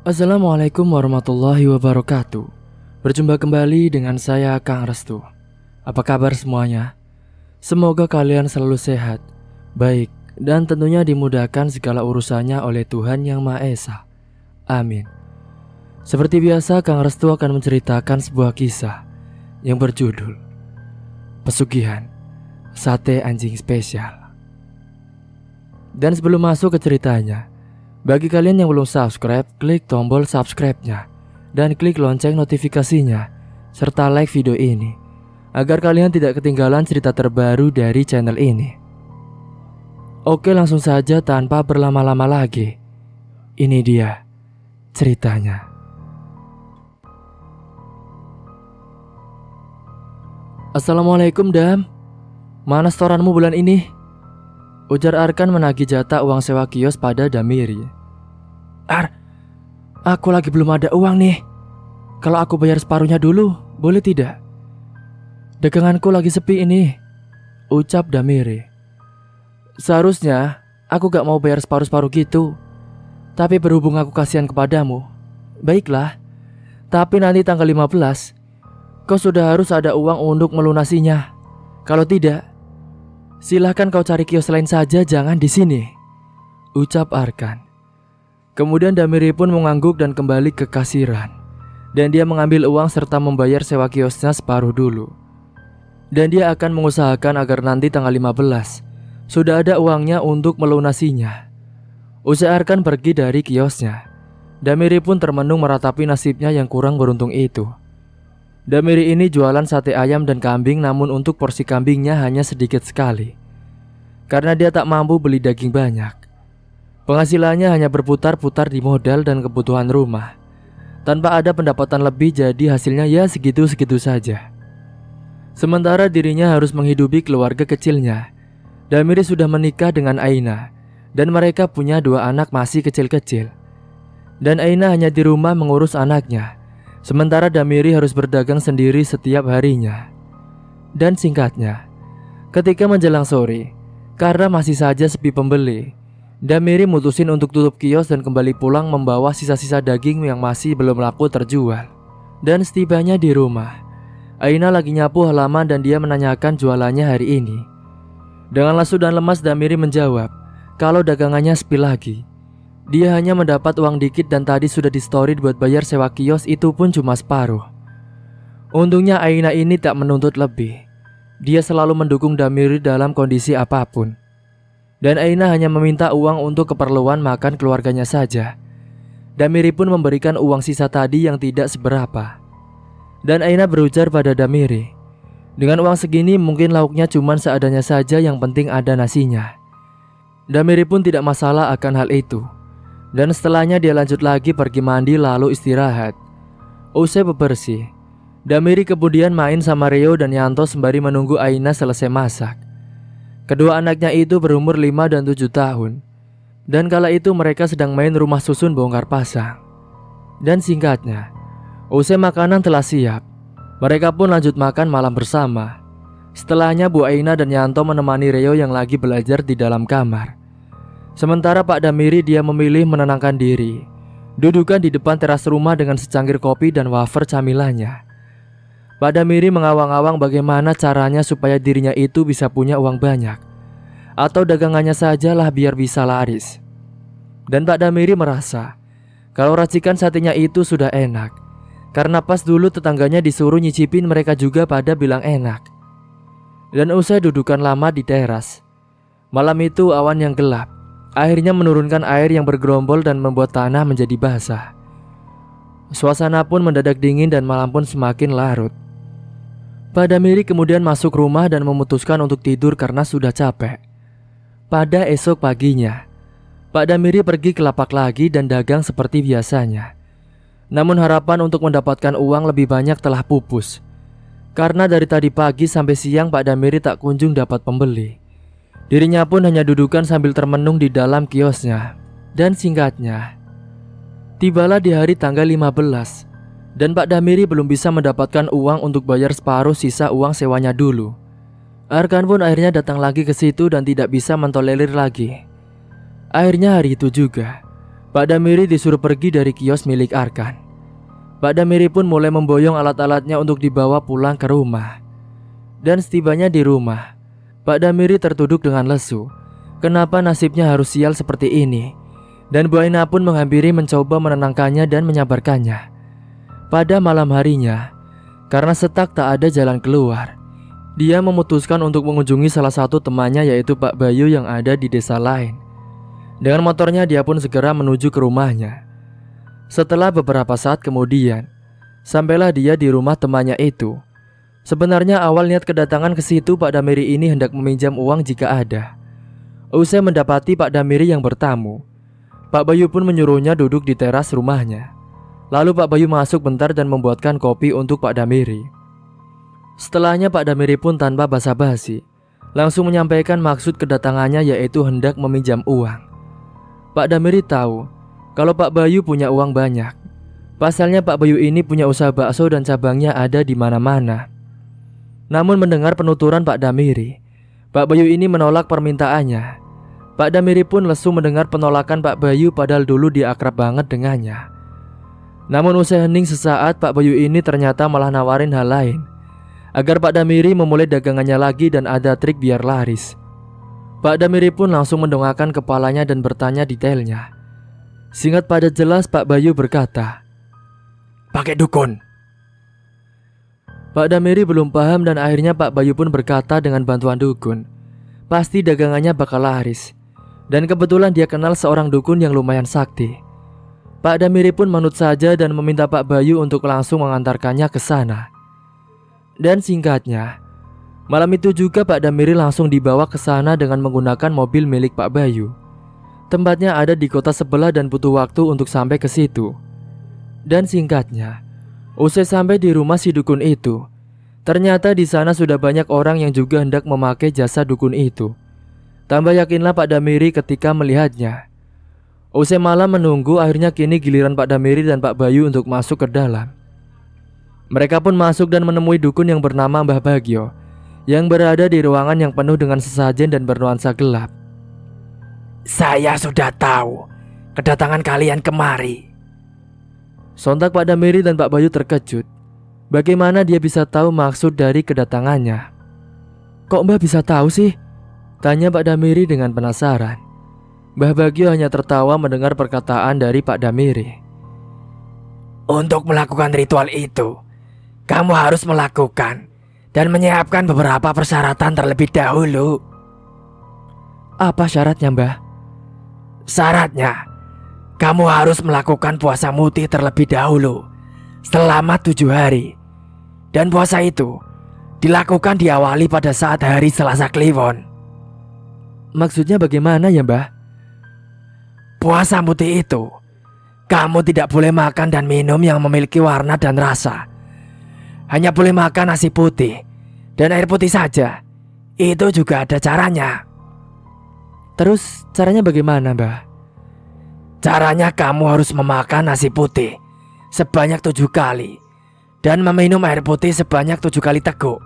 Assalamualaikum warahmatullahi wabarakatuh. Berjumpa kembali dengan saya Kang Restu. Apa kabar semuanya? Semoga kalian selalu sehat, baik, dan tentunya dimudahkan segala urusannya oleh Tuhan Yang Maha Esa. Amin. Seperti biasa, Kang Restu akan menceritakan sebuah kisah yang berjudul Pesugihan Sate Anjing Spesial. Dan sebelum masuk ke ceritanya, bagi kalian yang belum subscribe, klik tombol subscribe-nya dan klik lonceng notifikasinya serta like video ini agar kalian tidak ketinggalan cerita terbaru dari channel ini. Oke, langsung saja tanpa berlama-lama lagi. Ini dia ceritanya. Assalamualaikum, Dam. Mana setoranmu bulan ini? Ujar Arkan menagih jatah uang sewa kios pada Damiri. Aku lagi belum ada uang nih. Kalau aku bayar separuhnya dulu, boleh tidak? Daganganku lagi sepi ini, ucap Damiri. Seharusnya aku gak mau bayar separuh-separuh gitu, tapi berhubung aku kasihan kepadamu, baiklah. Tapi nanti tanggal 15, kau sudah harus ada uang untuk melunasinya. Kalau tidak, silahkan kau cari kios lain saja, jangan di sini, ucap Arkan. Kemudian Damiri pun mengangguk dan kembali ke kasiran. Dan dia mengambil uang serta membayar sewa kiosnya separuh dulu. Dan dia akan mengusahakan agar nanti tanggal 15 sudah ada uangnya untuk melunasinya. Usai Arkan pergi dari kiosnya, Damiri pun termenung meratapi nasibnya yang kurang beruntung itu. Damiri ini jualan sate ayam dan kambing, namun untuk porsi kambingnya hanya sedikit sekali karena dia tak mampu beli daging banyak. Penghasilannya hanya berputar-putar di modal dan kebutuhan rumah, tanpa ada pendapatan lebih, jadi hasilnya ya segitu-segitu saja. Sementara dirinya harus menghidupi keluarga kecilnya. Damiri sudah menikah dengan Aina dan mereka punya 2 anak masih kecil-kecil. Dan Aina hanya di rumah mengurus anaknya, sementara Damiri harus berdagang sendiri setiap harinya. Dan singkatnya, ketika menjelang sore, karena masih saja sepi pembeli, Damiri mutusin untuk tutup kios dan kembali pulang membawa sisa-sisa daging yang masih belum laku terjual. Dan setibanya di rumah, Aina lagi nyapu halaman dan dia menanyakan jualannya hari ini. Dengan lesu dan lemas Damiri menjawab kalau dagangannya sepi lagi. Dia hanya mendapat uang dikit dan tadi sudah di story buat bayar sewa kios, itu pun cuma separuh. Untungnya Aina ini tak menuntut lebih. Dia selalu mendukung Damiri dalam kondisi apapun. Dan Aina hanya meminta uang untuk keperluan makan keluarganya saja. Damiri pun memberikan uang sisa tadi yang tidak seberapa. Dan Aina berujar pada Damiri, dengan uang segini mungkin lauknya cuma seadanya saja, yang penting ada nasinya. Damiri pun tidak masalah akan hal itu. Dan setelahnya dia lanjut lagi pergi mandi lalu istirahat. Usai bebersih, Damiri kemudian main sama Rio dan Yanto sembari menunggu Aina selesai masak. Kedua anaknya itu berumur 5 dan 7 tahun. Dan kala itu mereka sedang main rumah susun bongkar pasang. Dan singkatnya, usai makanan telah siap, mereka pun lanjut makan malam bersama. Setelahnya Bu Aina dan Yanto menemani Rio yang lagi belajar di dalam kamar. Sementara Pak Damiri dia memilih menenangkan diri, dudukan di depan teras rumah dengan secangkir kopi dan wafer camilannya. Pak Damiri mengawang-awang bagaimana caranya supaya dirinya itu bisa punya uang banyak, atau dagangannya sajalah biar bisa laris. Dan Pak Damiri merasa kalau racikan satenya itu sudah enak, karena pas dulu tetangganya disuruh nyicipin, mereka juga pada bilang enak. Dan usai dudukan lama di teras, malam itu awan yang gelap akhirnya menurunkan air yang bergerombol dan membuat tanah menjadi basah. Suasana pun mendadak dingin dan malam pun semakin larut. Pak Damiri kemudian masuk rumah dan memutuskan untuk tidur karena sudah capek. Pada esok paginya, Pak Damiri pergi ke lapak lagi dan dagang seperti biasanya. Namun harapan untuk mendapatkan uang lebih banyak telah pupus, karena dari tadi pagi sampai siang Pak Damiri tak kunjung dapat pembeli. Dirinya pun hanya dudukan sambil termenung di dalam kiosnya. Dan singkatnya, tibalah di hari tanggal 15, dan Pak Damiri belum bisa mendapatkan uang untuk bayar separuh sisa uang sewanya dulu. Arkan pun akhirnya datang lagi ke situ dan tidak bisa mentolerir lagi. Akhirnya hari itu juga, Pak Damiri disuruh pergi dari kios milik Arkan. Pak Damiri pun mulai memboyong alat-alatnya untuk dibawa pulang ke rumah. Dan setibanya di rumah, Pak Damiri tertuduk dengan lesu. Kenapa nasibnya harus sial seperti ini? Dan Bu Aina pun menghampiri mencoba menenangkannya dan menyabarkannya. Pada malam harinya, karena setak tak ada jalan keluar, dia memutuskan untuk mengunjungi salah satu temannya, yaitu Pak Bayu yang ada di desa lain. Dengan motornya dia pun segera menuju ke rumahnya. Setelah beberapa saat kemudian, sampailah dia di rumah temannya itu. Sebenarnya awal niat kedatangan ke situ Pak Damiri ini hendak meminjam uang jika ada. Usai mendapati Pak Damiri yang bertamu, Pak Bayu pun menyuruhnya duduk di teras rumahnya. Lalu Pak Bayu masuk bentar dan membuatkan kopi untuk Pak Damiri. Setelahnya Pak Damiri pun tanpa basa-basi langsung menyampaikan maksud kedatangannya, yaitu hendak meminjam uang. Pak Damiri tahu kalau Pak Bayu punya uang banyak. Pasalnya Pak Bayu ini punya usaha bakso dan cabangnya ada di mana-mana. Namun mendengar penuturan Pak Damiri, Pak Bayu ini menolak permintaannya. Pak Damiri pun lesu mendengar penolakan Pak Bayu, padahal dulu dia akrab banget dengannya. Namun usai hening sesaat, Pak Bayu ini ternyata malah nawarin hal lain, agar Pak Damiri memulai dagangannya lagi dan ada trik biar laris. Pak Damiri pun langsung mendongakkan kepalanya dan bertanya detailnya. Singkat padat jelas Pak Bayu berkata, "Pakai dukun." Pak Damiri belum paham dan akhirnya Pak Bayu pun berkata dengan bantuan dukun, pasti dagangannya bakal laris. Dan kebetulan dia kenal seorang dukun yang lumayan sakti. Pak Damiri pun manut saja dan meminta Pak Bayu untuk langsung mengantarkannya ke sana. Dan singkatnya, malam itu juga Pak Damiri langsung dibawa ke sana dengan menggunakan mobil milik Pak Bayu. Tempatnya ada di kota sebelah dan butuh waktu untuk sampai ke situ. Dan singkatnya, usai sampai di rumah si dukun itu, ternyata di sana sudah banyak orang yang juga hendak memakai jasa dukun itu. Tambah yakinlah Pak Damiri ketika melihatnya. Usai malam menunggu, akhirnya kini giliran Pak Damiri dan Pak Bayu untuk masuk ke dalam. Mereka pun masuk dan menemui dukun yang bernama Mbah Bagio, yang berada di ruangan yang penuh dengan sesajen dan bernuansa gelap. "Saya sudah tahu kedatangan kalian kemari." Sontak Pak Damiri dan Pak Bayu terkejut. Bagaimana dia bisa tahu maksud dari kedatangannya? "Kok Mbah bisa tahu sih?" tanya Pak Damiri dengan penasaran. Mbah Bagio hanya tertawa mendengar perkataan dari Pak Damiri. "Untuk melakukan ritual itu, kamu harus melakukan dan menyiapkan beberapa persyaratan terlebih dahulu." "Apa syaratnya, Mbah?" "Syaratnya, kamu harus melakukan puasa muti terlebih dahulu selama 7 hari. Dan puasa itu dilakukan diawali pada saat hari Selasa Kliwon." "Maksudnya bagaimana ya, Mbah?" "Puasa muti itu, kamu tidak boleh makan dan minum yang memiliki warna dan rasa. Hanya boleh makan nasi putih dan air putih saja. Itu juga ada caranya." "Terus caranya bagaimana, Mbah?" "Caranya kamu harus memakan nasi putih sebanyak 7 kali dan meminum air putih sebanyak 7 kali teguk."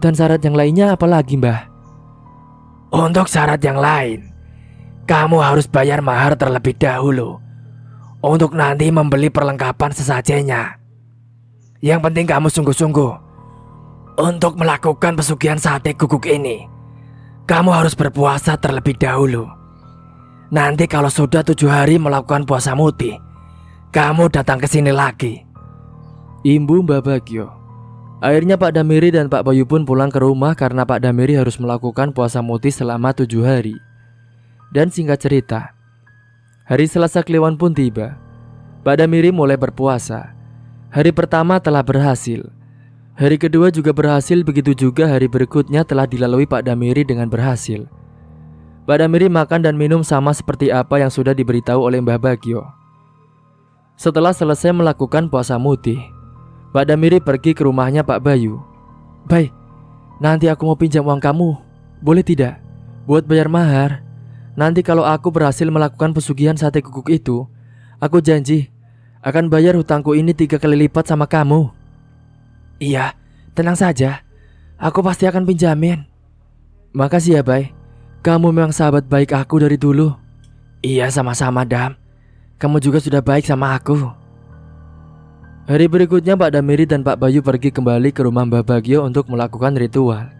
"Dan syarat yang lainnya apa lagi, Mbah?" "Untuk syarat yang lain, kamu harus bayar mahar terlebih dahulu untuk nanti membeli perlengkapan sesajennya. Yang penting kamu sungguh-sungguh untuk melakukan pesugihan sate guguk ini. Kamu harus berpuasa terlebih dahulu. Nanti kalau sudah 7 hari melakukan puasa muti, kamu datang ke sini lagi." Imbu Mbah Bagio. Akhirnya Pak Damiri dan Pak Bayu pun pulang ke rumah karena Pak Damiri harus melakukan puasa muti selama 7 hari. Dan singkat cerita, hari Selasa Kliwon pun tiba. Pak Damiri mulai berpuasa. Hari pertama telah berhasil. Hari kedua juga berhasil, begitu juga hari berikutnya telah dilalui Pak Damiri dengan berhasil. Pak Damiri makan dan minum sama seperti apa yang sudah diberitahu oleh Mbah Bagio. Setelah selesai melakukan puasa muti, Pak Damiri pergi ke rumahnya Pak Bayu. "Bay, nanti aku mau pinjam uang kamu, boleh tidak? Buat bayar mahar. Nanti kalau aku berhasil melakukan pesugihan sate guguk itu, aku janji akan bayar hutangku ini 3 kali lipat sama kamu." "Iya, tenang saja, aku pasti akan pinjamin." "Makasih ya, Bay. Kamu memang sahabat baik aku dari dulu." Iya, sama-sama, Dam. Kamu juga sudah baik sama aku. Hari berikutnya Pak Damiri dan Pak Bayu pergi kembali ke rumah Mbah Bagio untuk melakukan ritual.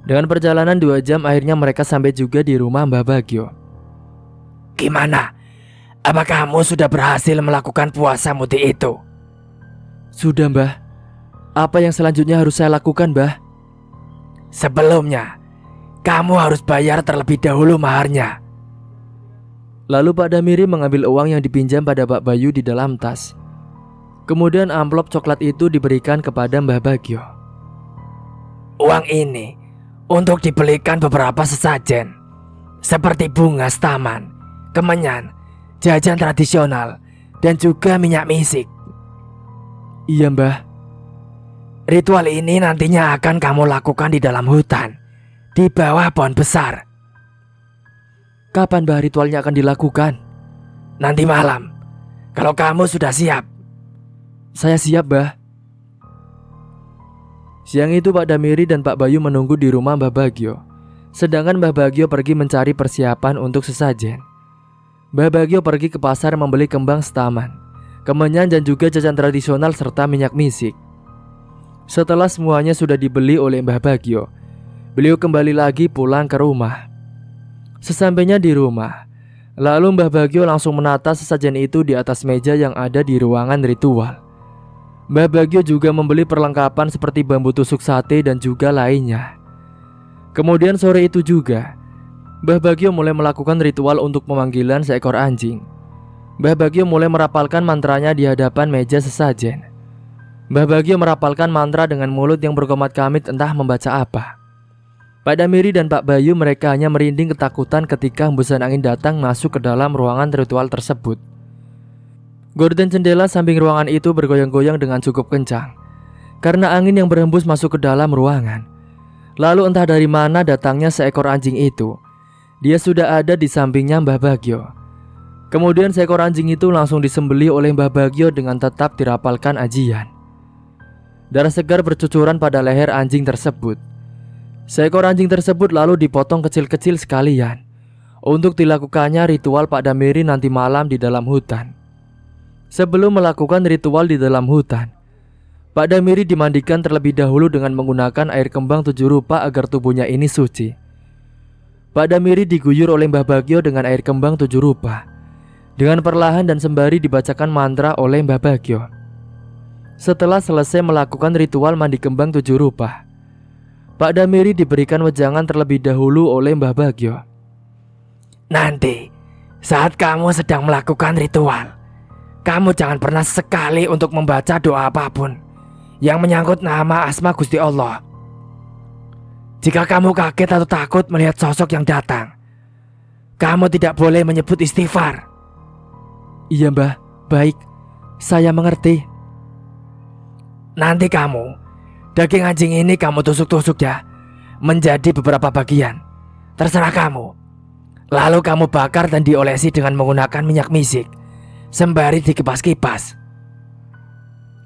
Dengan perjalanan 2 jam akhirnya mereka sampai juga di rumah Mbah Bagio. Gimana? Apa kamu sudah berhasil melakukan puasa muti itu? Sudah, Mbah. Apa yang selanjutnya harus saya lakukan, Mbah? Sebelumnya, kamu harus bayar terlebih dahulu maharnya. Lalu Pak Damiri mengambil uang yang dipinjam pada Pak Bayu di dalam tas. Kemudian amplop coklat itu diberikan kepada Mbah Bagio. Uang ini untuk dibelikan beberapa sesajen, seperti bunga taman, kemenyan, jajan tradisional, dan juga minyak misik. Iya, Mbah. Ritual ini nantinya akan kamu lakukan di dalam hutan, di bawah pohon besar. Kapan, Mbah, ritualnya akan dilakukan? Nanti malam, kalau kamu sudah siap. Saya siap, Mbah. Siang itu Pak Damiri dan Pak Bayu menunggu di rumah Mbah Bagio. Sedangkan Mbah Bagio pergi mencari persiapan untuk sesajen. Mbah Bagio pergi ke pasar membeli kembang setaman, kemenyan dan juga jajan tradisional serta minyak misik. Setelah semuanya sudah dibeli oleh Mbah Bagio, beliau kembali lagi pulang ke rumah. Sesampainya di rumah, lalu Mbah Bagio langsung menata sesajen itu di atas meja yang ada di ruangan ritual. Mbah Bagio juga membeli perlengkapan seperti bambu tusuk sate dan juga lainnya. Kemudian sore itu juga, Mbah Bagio mulai melakukan ritual untuk pemanggilan seekor anjing. Mbah Bagio mulai merapalkan mantranya di hadapan meja sesajen. Mbah Bagio merapalkan mantra dengan mulut yang berkomat-kamit entah membaca apa. Pak Damiri dan Pak Bayu mereka hanya merinding ketakutan ketika hembusan angin datang masuk ke dalam ruangan ritual tersebut. Gorden jendela samping ruangan itu bergoyang-goyang dengan cukup kencang karena angin yang berhembus masuk ke dalam ruangan. Lalu entah dari mana datangnya seekor anjing itu. Dia sudah ada di sampingnya Mbah Bagio. Kemudian seekor anjing itu langsung disembelih oleh Mbah Bagio dengan tetap dirapalkan ajian. Darah segar bercucuran pada leher anjing tersebut. Seekor anjing tersebut lalu dipotong kecil-kecil sekalian untuk dilakukannya ritual Pak Damiri nanti malam di dalam hutan. Sebelum melakukan ritual di dalam hutan, Pak Damiri dimandikan terlebih dahulu dengan menggunakan air kembang 7 rupa agar tubuhnya ini suci. Pak Damiri diguyur oleh Mbah Bagio dengan air kembang 7 rupa. Dengan perlahan dan sembari dibacakan mantra oleh Mbah Bagio. Setelah selesai melakukan ritual mandi kembang 7 rupa, Pak Damiri diberikan wejangan terlebih dahulu oleh Mbah Bagio. Nanti, saat kamu sedang melakukan ritual, kamu jangan pernah sekali untuk membaca doa apapun yang menyangkut nama asma Gusti Allah. Jika kamu kaget atau takut melihat sosok yang datang, kamu tidak boleh menyebut istighfar. Iya, Mbah, baik, saya mengerti. Nanti daging anjing ini kamu tusuk-tusuk ya, menjadi beberapa bagian. Terserah kamu. Lalu kamu bakar dan diolesi dengan menggunakan minyak misik, sembari dikipas-kipas.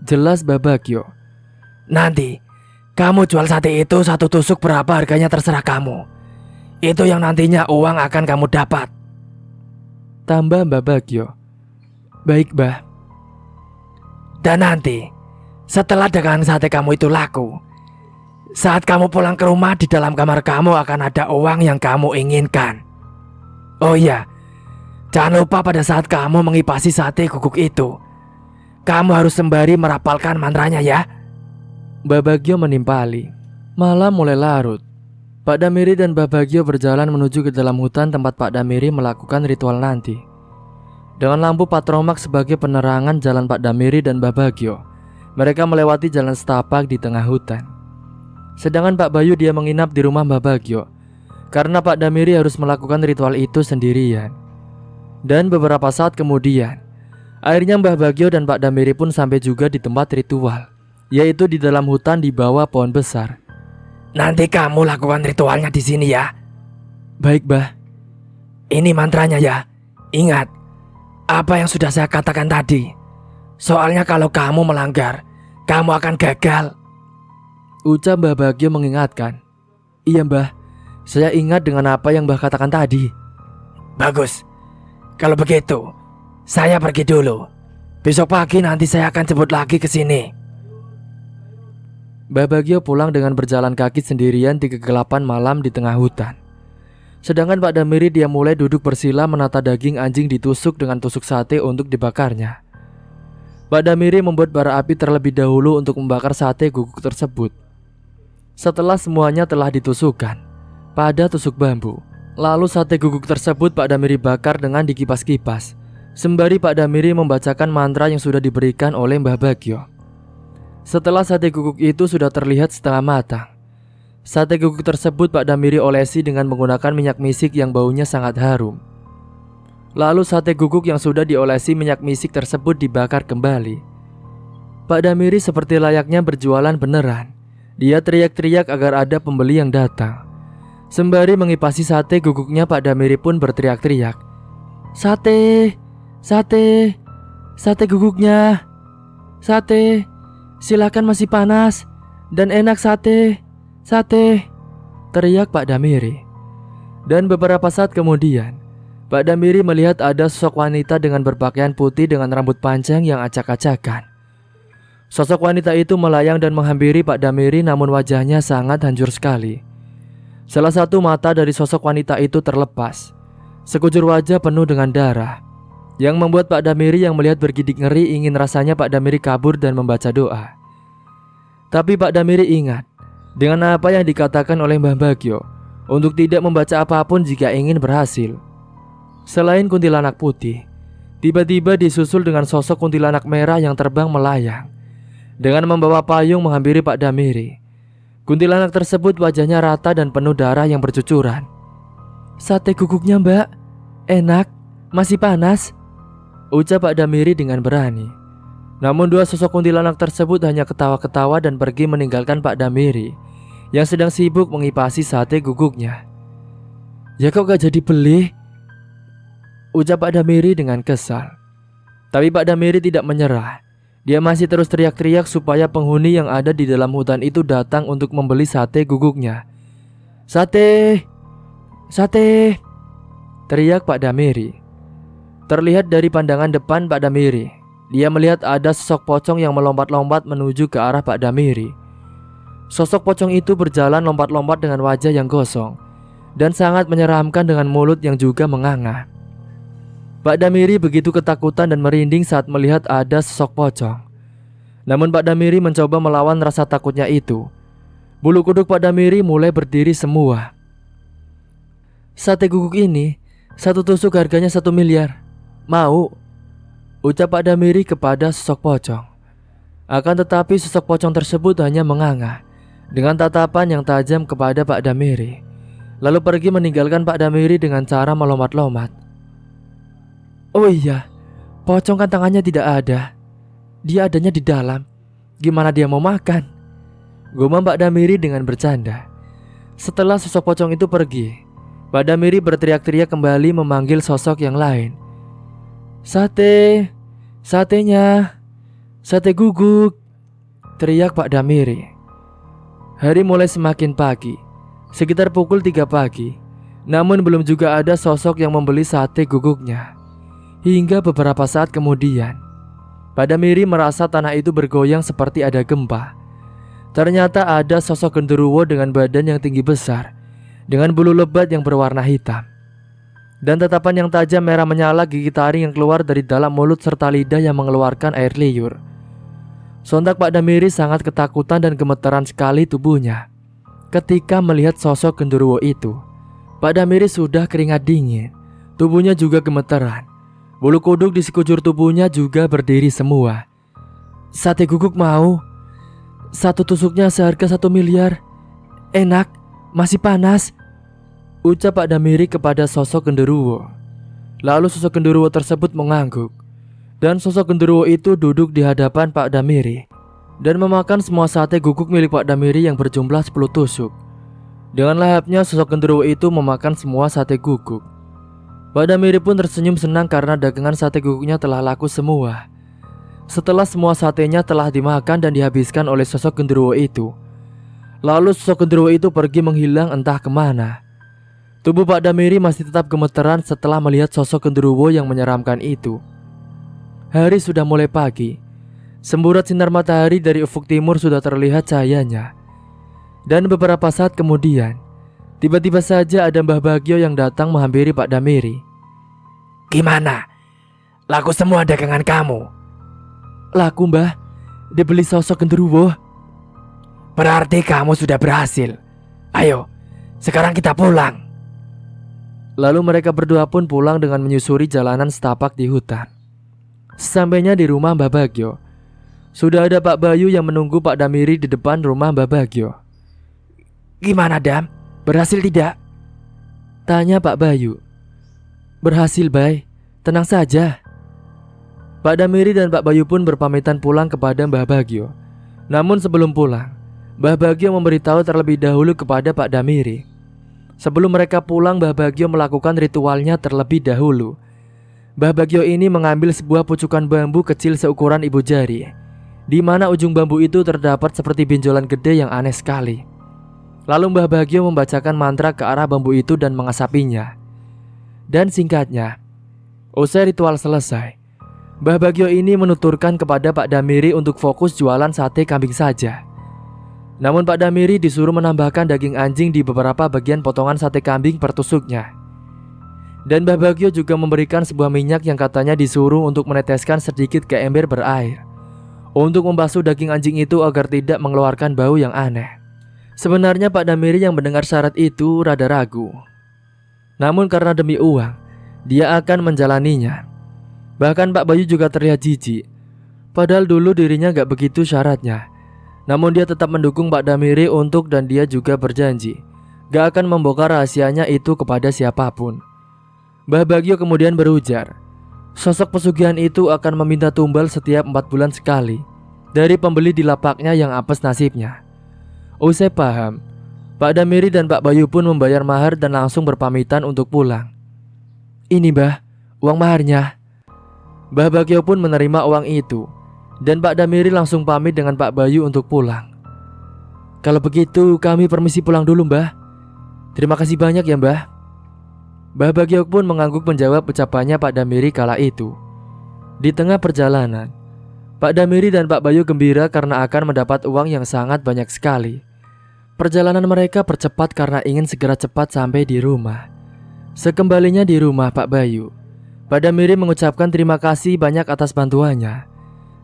Jelas, Mbah Bagio. Nanti kamu jual sate itu 1 tusuk berapa harganya terserah kamu. Itu yang nantinya uang akan kamu dapat. Tambah Mbah Bagio. Baik, Mbah. Dan nanti setelah dagangan sate kamu itu laku, saat kamu pulang ke rumah, di dalam kamar kamu akan ada uang yang kamu inginkan. Oh iya, jangan lupa pada saat kamu mengipasi sate guguk itu, kamu harus sembari merapalkan mantranya ya. Mbah Bagio menimpali. Malam mulai larut. Pak Damiri dan Mbah Bagio berjalan menuju ke dalam hutan tempat Pak Damiri melakukan ritual nanti. Dengan lampu patromak sebagai penerangan jalan Pak Damiri dan Mbah Bagio, mereka melewati jalan setapak di tengah hutan. Sedangkan Pak Bayu dia menginap di rumah Mbah Bagio karena Pak Damiri harus melakukan ritual itu sendirian. Dan beberapa saat kemudian, akhirnya Mbah Bagio dan Pak Damiri pun sampai juga di tempat ritual, yaitu di dalam hutan di bawah pohon besar. Nanti kamu lakukan ritualnya di sini ya. Baik, Mbah. Ini mantranya ya. Ingat apa yang sudah saya katakan tadi. Soalnya kalau kamu melanggar, kamu akan gagal. Ucap Mbah Bagio mengingatkan. Iya, Mbah. Saya ingat dengan apa yang Mbah katakan tadi. Bagus. Kalau begitu, saya pergi dulu. Besok pagi nanti saya akan jemput lagi ke sini. Mbah Bagio pulang dengan berjalan kaki sendirian di kegelapan malam di tengah hutan. Sedangkan Pak Damiri dia mulai duduk bersila menata daging anjing ditusuk dengan tusuk sate untuk dibakarnya. Pak Damiri membuat bara api terlebih dahulu untuk membakar sate guguk tersebut. Setelah semuanya telah ditusukkan pada tusuk bambu, lalu sate guguk tersebut Pak Damiri bakar dengan dikipas-kipas, sembari Pak Damiri membacakan mantra yang sudah diberikan oleh Mbah Bagio. Setelah sate guguk itu sudah terlihat setengah matang, sate guguk tersebut Pak Damiri olesi dengan menggunakan minyak misik yang baunya sangat harum. Lalu sate guguk yang sudah diolesi minyak misik tersebut dibakar kembali. Pak Damiri seperti layaknya berjualan beneran. Dia teriak-teriak agar ada pembeli yang datang. Sembari mengipasi sate guguknya, Pak Damiri pun berteriak-teriak, "Sate, sate, sate guguknya, sate, silakan masih panas dan enak sate, sate," teriak Pak Damiri. Dan beberapa saat kemudian, Pak Damiri melihat ada sosok wanita dengan berpakaian putih dengan rambut panjang yang acak-acakan. Sosok wanita itu melayang dan menghampiri Pak Damiri, namun wajahnya sangat hancur sekali. Salah satu mata dari sosok wanita itu terlepas. Sekujur wajah penuh dengan darah, yang membuat Pak Damiri yang melihat bergidik ngeri ingin rasanya Pak Damiri kabur dan membaca doa. Tapi Pak Damiri ingat dengan apa yang dikatakan oleh Mbah Bagio untuk tidak membaca apapun jika ingin berhasil. Selain kuntilanak putih, tiba-tiba disusul dengan sosok kuntilanak merah yang terbang melayang dengan membawa payung menghampiri Pak Damiri. Kuntilanak tersebut wajahnya rata dan penuh darah yang bercucuran. "Sate guguknya, Mbak, enak, masih panas," ucap Pak Damiri dengan berani. Namun dua sosok kuntilanak tersebut hanya ketawa-ketawa dan pergi meninggalkan Pak Damiri yang sedang sibuk mengipasi sate guguknya. "Ya kok gak jadi beli?" ucap Pak Damiri dengan kesal. Tapi Pak Damiri tidak menyerah. Dia masih terus teriak-teriak supaya penghuni yang ada di dalam hutan itu datang untuk membeli sate guguknya. "Sate, sate," teriak Pak Damiri. Terlihat dari pandangan depan Pak Damiri, dia melihat ada sosok pocong yang melompat-lompat menuju ke arah Pak Damiri. Sosok pocong itu berjalan lompat-lompat dengan wajah yang gosong dan sangat menyeramkan dengan mulut yang juga menganga. Pak Damiri begitu ketakutan dan merinding saat melihat ada sosok pocong. Namun Pak Damiri mencoba melawan rasa takutnya itu. Bulu kuduk Pak Damiri mulai berdiri semua. "Sate guguk ini, satu tusuk harganya 1 miliar. Mau?" ucap Pak Damiri kepada sosok pocong. Akan tetapi sosok pocong tersebut hanya menganga dengan tatapan yang tajam kepada Pak Damiri, lalu pergi meninggalkan Pak Damiri dengan cara melompat-lompat. "Oh iya, pocong kan tangannya tidak ada. Dia adanya di dalam. Gimana dia mau makan?" gumam Pak Damiri dengan bercanda. Setelah sosok pocong itu pergi, Pak Damiri berteriak-teriak kembali memanggil sosok yang lain. "Sate, satenya, sate guguk," teriak Pak Damiri. Hari mulai semakin pagi, sekitar pukul 3 pagi. Namun belum juga ada sosok yang membeli sate guguknya. Hingga beberapa saat kemudian, Pak Damiri merasa tanah itu bergoyang seperti ada gempa. Ternyata ada sosok genderuwo dengan badan yang tinggi besar, dengan bulu lebat yang berwarna hitam, dan tatapan yang tajam merah menyala, gigi taring yang keluar dari dalam mulut serta lidah yang mengeluarkan air liur. Sontak Pak Damiri sangat ketakutan dan gemetaran sekali tubuhnya ketika melihat sosok genderuwo itu. Pak Damiri sudah keringat dingin, tubuhnya juga gemetaran. Bulu kuduk di sekujur tubuhnya juga berdiri semua. "Sate guguk mau? Satu tusuknya seharga 1 miliar. Enak, masih panas," ucap Pak Damiri kepada sosok genderuwo. Lalu sosok genderuwo tersebut mengangguk, dan sosok genderuwo itu duduk di hadapan Pak Damiri dan memakan semua sate guguk milik Pak Damiri yang berjumlah 10 tusuk. Dengan lahapnya sosok genderuwo itu memakan semua sate guguk. Pak Damiri pun tersenyum senang karena dagangan sate guguknya telah laku semua. Setelah semua satenya telah dimakan dan dihabiskan oleh sosok genderuwo itu, lalu sosok genderuwo itu pergi menghilang entah kemana. Tubuh Pak Damiri masih tetap gemeteran setelah melihat sosok genderuwo yang menyeramkan itu. Hari sudah mulai pagi. Semburat sinar matahari dari ufuk timur sudah terlihat cahayanya. Dan beberapa saat kemudian, tiba-tiba saja ada Mbah Bagio yang datang menghampiri Pak Damiri. Gimana? Laku semua dagangan kamu? Laku, Mbah. Dibeli sosok genderuwo. Berarti kamu sudah berhasil. Ayo, sekarang kita pulang. Lalu mereka berdua pun pulang dengan menyusuri jalanan setapak di hutan. Sampainya di rumah Mbah Bagio, sudah ada Pak Bayu yang menunggu Pak Damiri di depan rumah Mbah Bagio. Gimana, Dam? Berhasil tidak? Tanya Pak Bayu. Berhasil, Bay. Tenang saja. Pak Damiri dan Pak Bayu pun berpamitan pulang kepada Mbah Bagio. Namun sebelum pulang, Mbah Bagio memberitahu terlebih dahulu kepada Pak Damiri. Sebelum mereka pulang, Mbah Bagio melakukan ritualnya terlebih dahulu. Mbah Bagio ini mengambil sebuah pucukan bambu kecil seukuran ibu jari, di mana ujung bambu itu terdapat seperti benjolan gede yang aneh sekali. Lalu Mbah Bagio membacakan mantra ke arah bambu itu dan mengasapinya. Dan singkatnya, usai ritual selesai, Mbah Bagio ini menuturkan kepada Pak Damiri untuk fokus jualan sate kambing saja. Namun Pak Damiri disuruh menambahkan daging anjing di beberapa bagian potongan sate kambing per tusuknya. Dan Mbah Bagio juga memberikan sebuah minyak yang katanya disuruh untuk meneteskan sedikit ke ember berair, untuk membasuh daging anjing itu agar tidak mengeluarkan bau yang aneh. Sebenarnya Pak Damiri yang mendengar syarat itu rada ragu. Namun karena demi uang, dia akan menjalaninya. Bahkan Pak Bayu juga terlihat jijik. Padahal dulu dirinya gak begitu syaratnya. Namun dia tetap mendukung Pak Damiri dan dia juga berjanji gak akan membongkar rahasianya itu kepada siapapun. Mbah Bagio kemudian berujar, sosok pesugihan itu akan meminta tumbal setiap 4 bulan sekali dari pembeli di lapaknya yang apes nasibnya. Usai paham, Pak Damiri dan Pak Bayu pun membayar mahar dan langsung berpamitan untuk pulang. Ini, Mbah, uang maharnya. Mbah Bagio pun menerima uang itu. Dan Pak Damiri langsung pamit dengan Pak Bayu untuk pulang. Kalau begitu kami permisi pulang dulu, Mbah. Terima kasih banyak ya, Mbah. Mbah Bagio pun mengangguk menjawab ucapannya Pak Damiri kala itu. Di tengah perjalanan, Pak Damiri dan Pak Bayu gembira karena akan mendapat uang yang sangat banyak sekali. Perjalanan mereka percepat karena ingin segera cepat sampai di rumah. Sekembalinya di rumah Pak Bayu, Pak Damiri mengucapkan terima kasih banyak atas bantuannya.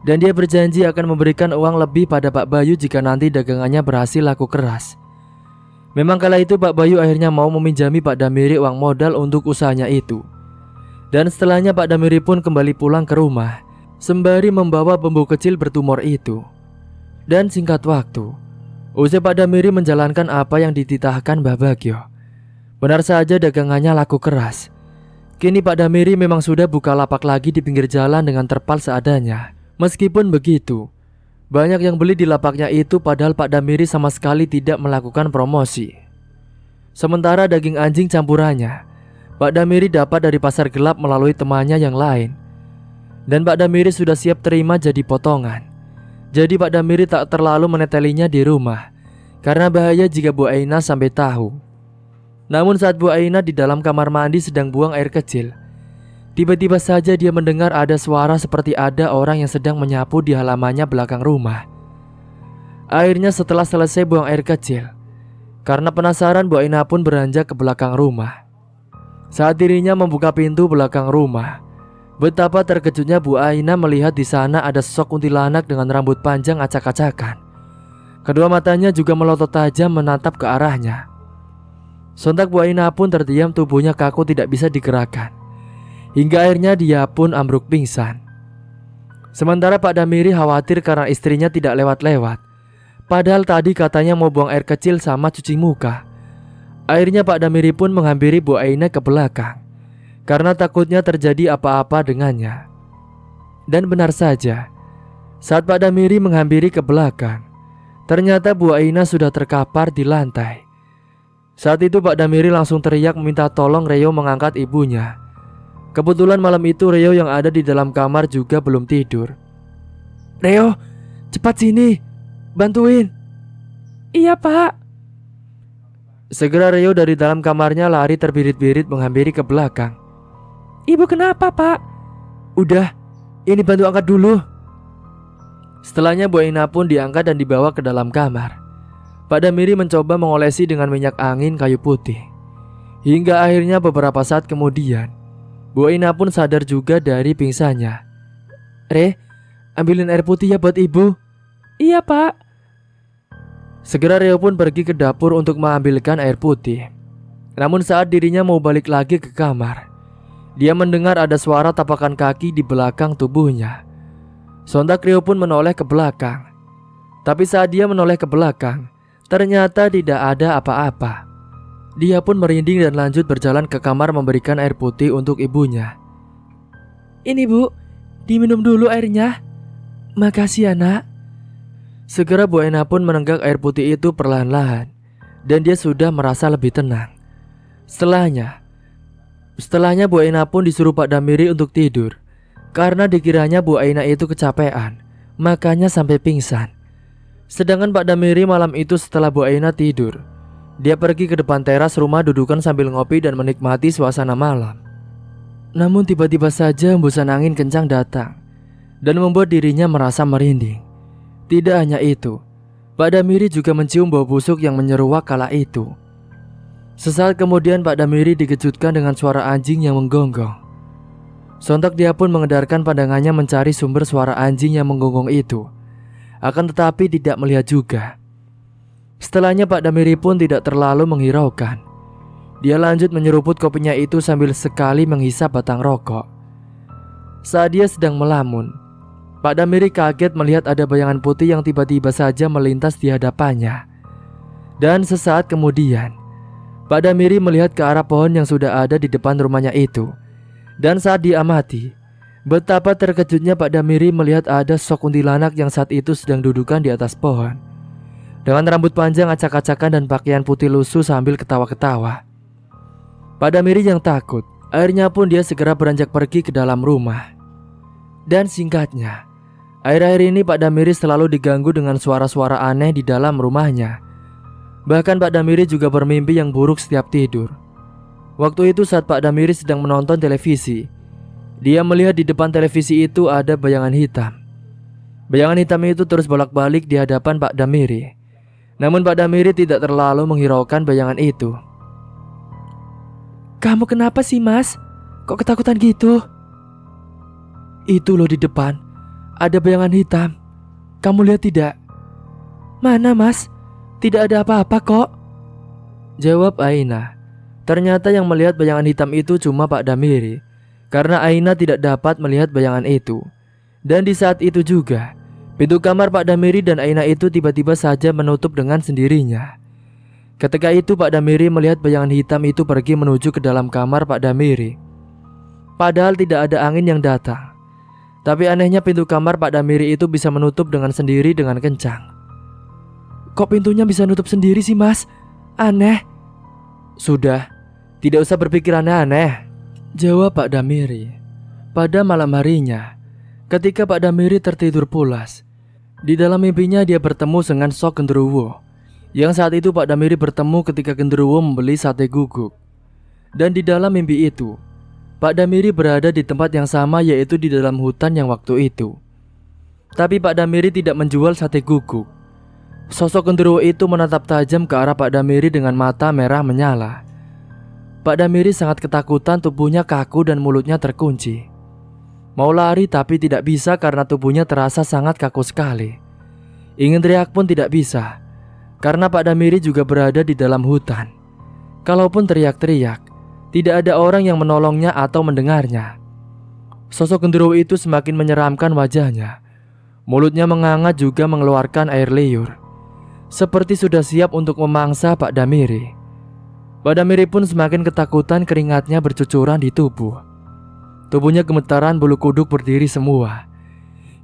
Dan dia berjanji akan memberikan uang lebih pada Pak Bayu jika nanti dagangannya berhasil laku keras. Memang kala itu Pak Bayu akhirnya mau meminjami Pak Damiri uang modal untuk usahanya itu. Dan setelahnya Pak Damiri pun kembali pulang ke rumah, sembari membawa bambu kecil bertumor itu. Dan singkat waktu, usai Pak Damiri menjalankan apa yang dititahkan Mbah Bagio, benar saja dagangannya laku keras. Kini Pak Damiri memang sudah buka lapak lagi di pinggir jalan dengan terpal seadanya. Meskipun begitu, banyak yang beli di lapaknya itu padahal Pak Damiri sama sekali tidak melakukan promosi. Sementara daging anjing campurannya, Pak Damiri dapat dari pasar gelap melalui temannya yang lain. Dan Pak Damiri sudah siap terima jadi potongan. Jadi Pak Damiri tak terlalu menetelinya di rumah, karena bahaya jika Bu Aina sampai tahu. Namun saat Bu Aina di dalam kamar mandi sedang buang air kecil, tiba-tiba saja dia mendengar ada suara seperti ada orang yang sedang menyapu di halamannya belakang rumah. Akhirnya setelah selesai buang air kecil, karena penasaran Bu Aina pun beranjak ke belakang rumah. Saat dirinya membuka pintu belakang rumah, betapa terkejutnya Bu Aina melihat di sana ada sosok kuntilanak dengan rambut panjang acak-acakan. Kedua matanya juga melotot tajam menatap ke arahnya. Sontak Bu Aina pun terdiam, tubuhnya kaku tidak bisa digerakkan. Hingga akhirnya dia pun ambruk pingsan. Sementara Pak Damiri khawatir karena istrinya tidak lewat-lewat. Padahal tadi katanya mau buang air kecil sama cuci muka. Akhirnya Pak Damiri pun menghampiri Bu Aina ke belakang, karena takutnya terjadi apa-apa dengannya. Dan benar saja, saat Pak Damiri menghampiri ke belakang, ternyata Bu Aina sudah terkapar di lantai. Saat itu Pak Damiri langsung teriak meminta tolong Reo mengangkat ibunya. Kebetulan malam itu Reo yang ada di dalam kamar juga belum tidur. Reo, cepat sini, bantuin. Iya, Pak. Segera Rio dari dalam kamarnya lari terbirit-birit menghampiri ke belakang. "Ibu kenapa, Pak?" "Udah, ini bantu angkat dulu." Setelahnya Bu Aina pun diangkat dan dibawa ke dalam kamar. Pak Damiri mencoba mengolesi dengan minyak angin kayu putih. Hingga akhirnya beberapa saat kemudian Bu Aina pun sadar juga dari pingsannya. "Re, ambilin air putih ya buat ibu." "Iya, Pak." Segera Rio pun pergi ke dapur untuk mengambilkan air putih. Namun saat dirinya mau balik lagi ke kamar, dia mendengar ada suara tapakan kaki di belakang tubuhnya. Sontak Rio pun menoleh ke belakang. Tapi saat dia menoleh ke belakang, ternyata tidak ada apa-apa. Dia pun merinding dan lanjut berjalan ke kamar memberikan air putih untuk ibunya. "Ini Bu, diminum dulu airnya." "Makasih ya nak." Segera Bu Aina pun menenggak air putih itu perlahan-lahan, dan dia sudah merasa lebih tenang. Setelahnya Bu Aina pun disuruh Pak Damiri untuk tidur. Karena dikiranya Bu Aina itu kecapean, makanya sampai pingsan. Sedangkan Pak Damiri malam itu setelah Bu Aina tidur, dia pergi ke depan teras rumah dudukan sambil ngopi dan menikmati suasana malam. Namun tiba-tiba saja hembusan angin kencang datang dan membuat dirinya merasa merinding. Tidak hanya itu, Pak Damiri juga mencium bau busuk yang menyeruak kala itu. Sesaat kemudian Pak Damiri dikejutkan dengan suara anjing yang menggonggong. Sontak dia pun mengedarkan pandangannya mencari sumber suara anjing yang menggonggong itu. Akan tetapi tidak melihat juga. Setelahnya Pak Damiri pun tidak terlalu menghiraukan. Dia lanjut menyeruput kopinya itu sambil sekali menghisap batang rokok. Saat dia sedang melamun, Pak Damiri kaget melihat ada bayangan putih yang tiba-tiba saja melintas di hadapannya. Dan sesaat kemudian, Pak Damiri melihat ke arah pohon yang sudah ada di depan rumahnya itu. Dan saat diamati, betapa terkejutnya Pak Damiri melihat ada sosok kuntilanak yang saat itu sedang dudukan di atas pohon, dengan rambut panjang acak-acakan dan pakaian putih lusuh sambil ketawa-ketawa. Pak Damiri yang takut, akhirnya pun dia segera beranjak pergi ke dalam rumah. Dan singkatnya, akhir-akhir ini Pak Damiri selalu diganggu dengan suara-suara aneh di dalam rumahnya. Bahkan Pak Damiri juga bermimpi yang buruk setiap tidur. Waktu itu saat Pak Damiri sedang menonton televisi, dia melihat di depan televisi itu ada bayangan hitam. Bayangan hitam itu terus bolak-balik di hadapan Pak Damiri. Namun Pak Damiri tidak terlalu menghiraukan bayangan itu. "Kamu kenapa sih Mas? Kok ketakutan gitu?" "Itu loh di depan, ada bayangan hitam. Kamu lihat tidak?" "Mana Mas? Tidak ada apa-apa kok," jawab Aina. Ternyata yang melihat bayangan hitam itu cuma Pak Damiri, karena Aina tidak dapat melihat bayangan itu. Dan di saat itu juga, pintu kamar Pak Damiri dan Aina itu tiba-tiba saja menutup dengan sendirinya. Ketika itu Pak Damiri melihat bayangan hitam itu pergi menuju ke dalam kamar Pak Damiri. Padahal tidak ada angin yang datang. Tapi anehnya pintu kamar Pak Damiri itu bisa menutup dengan sendiri dengan kencang. "Kok pintunya bisa nutup sendiri sih Mas? Aneh." "Sudah, tidak usah berpikir aneh-aneh," jawab Pak Damiri. Pada malam harinya, ketika Pak Damiri tertidur pulas, di dalam mimpinya dia bertemu dengan Sok Genderuwo. Yang saat itu Pak Damiri bertemu ketika Genderuwo membeli sate guguk. Dan di dalam mimpi itu, Pak Damiri berada di tempat yang sama, yaitu di dalam hutan yang waktu itu. Tapi Pak Damiri tidak menjual sate guguk. Sosok Genderuwo itu menatap tajam ke arah Pak Damiri dengan mata merah menyala. Pak Damiri sangat ketakutan, tubuhnya kaku dan mulutnya terkunci. Mau lari tapi tidak bisa karena tubuhnya terasa sangat kaku sekali. Ingin teriak pun tidak bisa, karena Pak Damiri juga berada di dalam hutan. Kalaupun teriak-teriak, tidak ada orang yang menolongnya atau mendengarnya. Sosok Genderuwo itu semakin menyeramkan wajahnya. Mulutnya menganga juga mengeluarkan air liur, seperti sudah siap untuk memangsa Pak Damiri. Pak Damiri pun semakin ketakutan, keringatnya bercucuran di tubuh. Tubuhnya gemetaran, bulu kuduk berdiri semua.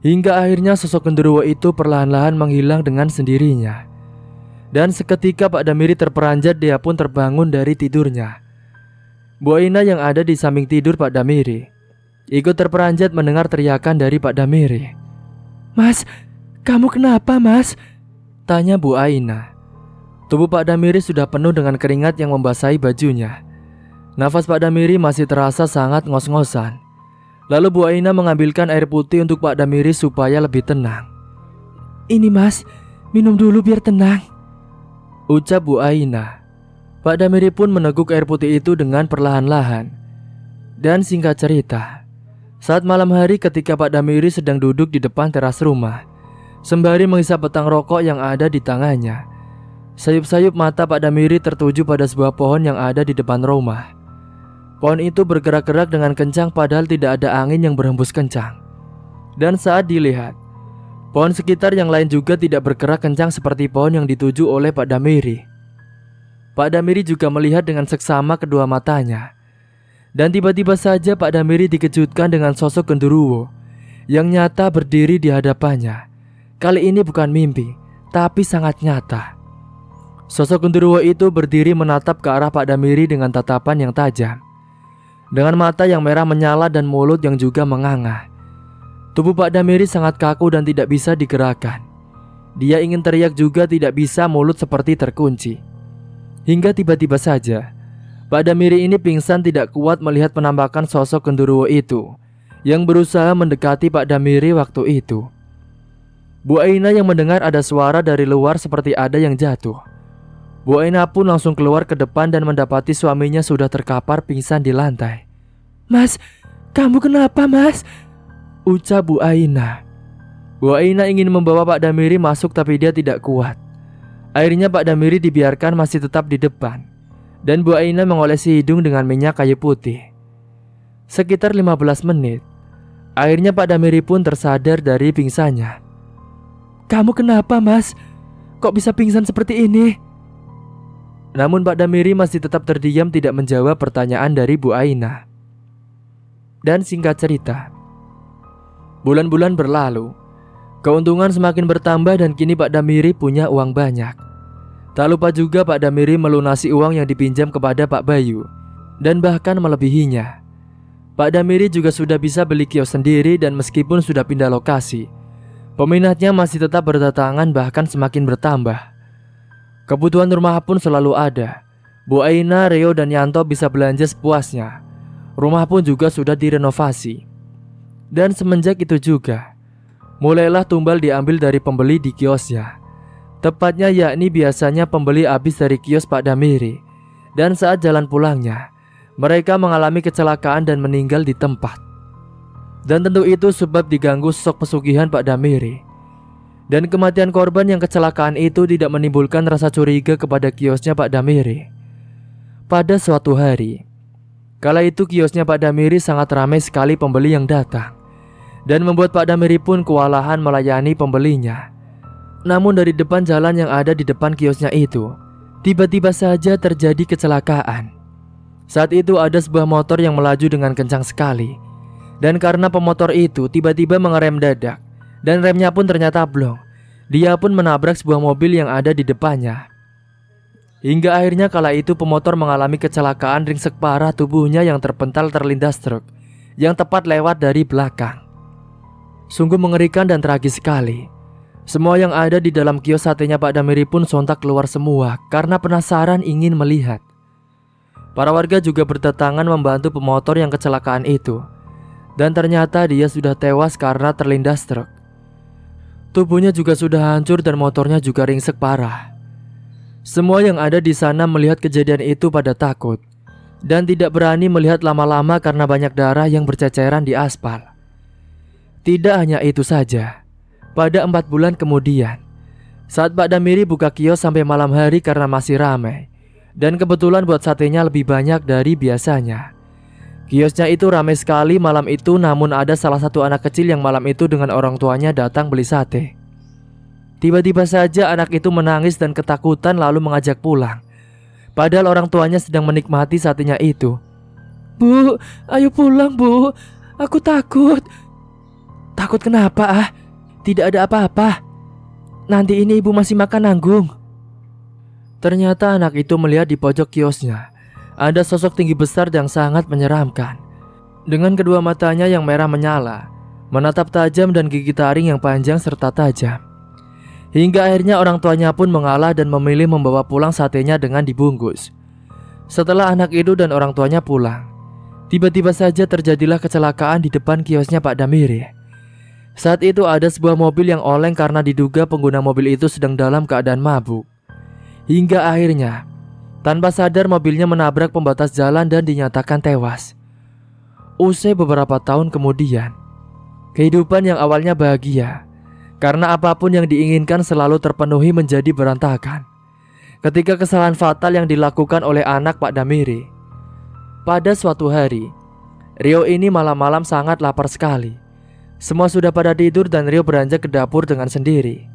Hingga akhirnya sosok Genderuwo itu perlahan-lahan menghilang dengan sendirinya. Dan seketika Pak Damiri terperanjat, dia pun terbangun dari tidurnya. Bu Aina yang ada di samping tidur Pak Damiri ikut terperanjat mendengar teriakan dari Pak Damiri. "Mas, kamu kenapa Mas?" tanya Bu Aina. Tubuh Pak Damiri sudah penuh dengan keringat yang membasahi bajunya. Nafas Pak Damiri masih terasa sangat ngos-ngosan. Lalu Bu Aina mengambilkan air putih untuk Pak Damiri supaya lebih tenang. "Ini Mas, minum dulu biar tenang," ucap Bu Aina. Pak Damiri pun meneguk air putih itu dengan perlahan-lahan. Dan singkat cerita, saat malam hari ketika Pak Damiri sedang duduk di depan teras rumah, sembari menghisap batang rokok yang ada di tangannya, sayup-sayup mata Pak Damiri tertuju pada sebuah pohon yang ada di depan rumah. Pohon itu bergerak-gerak dengan kencang padahal tidak ada angin yang berhembus kencang. Dan saat dilihat, pohon sekitar yang lain juga tidak bergerak kencang seperti pohon yang dituju oleh Pak Damiri. Pak Damiri juga melihat dengan seksama kedua matanya. Dan tiba-tiba saja Pak Damiri dikejutkan dengan sosok genderuwo yang nyata berdiri di hadapannya. Kali ini bukan mimpi, tapi sangat nyata. Sosok genderuwo itu berdiri menatap ke arah Pak Damiri dengan tatapan yang tajam, dengan mata yang merah menyala dan mulut yang juga menganga. Tubuh Pak Damiri sangat kaku dan tidak bisa digerakkan. Dia ingin teriak juga tidak bisa, mulut seperti terkunci. Hingga tiba-tiba saja Pak Damiri ini pingsan tidak kuat melihat penampakan sosok genderuwo itu yang berusaha mendekati Pak Damiri waktu itu. Bu Aina yang mendengar ada suara dari luar seperti ada yang jatuh. Bu Aina pun langsung keluar ke depan dan mendapati suaminya sudah terkapar pingsan di lantai. "Mas, kamu kenapa Mas?" ucap Bu Aina. Bu Aina ingin membawa Pak Damiri masuk tapi dia tidak kuat. Akhirnya Pak Damiri dibiarkan masih tetap di depan. Dan Bu Aina mengolesi hidung dengan minyak kayu putih. Sekitar 15 menit, akhirnya Pak Damiri pun tersadar dari pingsannya. "Kamu kenapa Mas? Kok bisa pingsan seperti ini?" Namun Pak Damiri masih tetap terdiam tidak menjawab pertanyaan dari Bu Aina. Dan singkat cerita, bulan-bulan berlalu. Keuntungan semakin bertambah dan kini Pak Damiri punya uang banyak. Tak lupa juga Pak Damiri melunasi uang yang dipinjam kepada Pak Bayu dan bahkan melebihinya. Pak Damiri juga sudah bisa beli kios sendiri dan meskipun sudah pindah lokasi, peminatnya masih tetap berdatangan bahkan semakin bertambah. Kebutuhan rumah pun selalu ada. Bu Aina, Reo dan Yanto bisa belanja sepuasnya. Rumah pun juga sudah direnovasi. Dan semenjak itu juga, mulailah tumbal diambil dari pembeli di kiosnya. Tepatnya yakni biasanya pembeli habis dari kios Pak Damiri. Dan saat jalan pulangnya, mereka mengalami kecelakaan dan meninggal di tempat. Dan tentu itu sebab diganggu sosok pesugihan Pak Damiri. Dan kematian korban yang kecelakaan itu tidak menimbulkan rasa curiga kepada kiosnya Pak Damiri. Pada suatu hari, kala itu kiosnya Pak Damiri sangat ramai sekali pembeli yang datang, dan membuat Pak Damiri pun kewalahan melayani pembelinya. Namun dari depan jalan yang ada di depan kiosnya itu, tiba-tiba saja terjadi kecelakaan. Saat itu ada sebuah motor yang melaju dengan kencang sekali. Dan karena pemotor itu tiba-tiba mengerem dadak, dan remnya pun ternyata blong, dia pun menabrak sebuah mobil yang ada di depannya. Hingga akhirnya kala itu pemotor mengalami kecelakaan ringsek parah, tubuhnya yang terpental terlindas truk yang tepat lewat dari belakang. Sungguh mengerikan dan tragis sekali. Semua yang ada di dalam kios satenya Pak Damiri pun sontak keluar semua karena penasaran ingin melihat. Para warga juga berdatangan membantu pemotor yang kecelakaan itu. Dan ternyata dia sudah tewas karena terlindas truk. Tubuhnya juga sudah hancur dan motornya juga ringsek parah. Semua yang ada di sana melihat kejadian itu pada takut dan tidak berani melihat lama-lama karena banyak darah yang berceceran di aspal. Tidak hanya itu saja. Pada 4 bulan kemudian, saat Pak Damiri buka kios sampai malam hari karena masih ramai, dan kebetulan buat satenya lebih banyak dari biasanya. Kiosnya itu ramai sekali malam itu, namun ada salah satu anak kecil yang malam itu dengan orang tuanya datang beli sate. Tiba-tiba saja anak itu menangis dan ketakutan lalu mengajak pulang. Padahal orang tuanya sedang menikmati satenya itu. "Bu, ayo pulang Bu, aku takut." "Takut kenapa ah? Tidak ada apa-apa. Nanti ini ibu masih makan nanggung." Ternyata anak itu melihat di pojok kiosnya ada sosok tinggi besar yang sangat menyeramkan. Dengan kedua matanya yang merah menyala, menatap tajam dan gigi taring yang panjang serta tajam. Hingga akhirnya orang tuanya pun mengalah dan memilih membawa pulang satenya dengan dibungkus. Setelah anak itu dan orang tuanya pulang, tiba-tiba saja terjadilah kecelakaan di depan kiosnya Pak Damiri. Saat itu ada sebuah mobil yang oleng karena diduga pengguna mobil itu sedang dalam keadaan mabuk. Hingga akhirnya, tanpa sadar mobilnya menabrak pembatas jalan dan dinyatakan tewas. Usai beberapa tahun kemudian, kehidupan yang awalnya bahagia karena apapun yang diinginkan selalu terpenuhi menjadi berantakan ketika kesalahan fatal yang dilakukan oleh anak Pak Damiri. Pada suatu hari, Rio ini malam-malam sangat lapar sekali. Semua sudah pada tidur dan Rio beranjak ke dapur dengan sendiri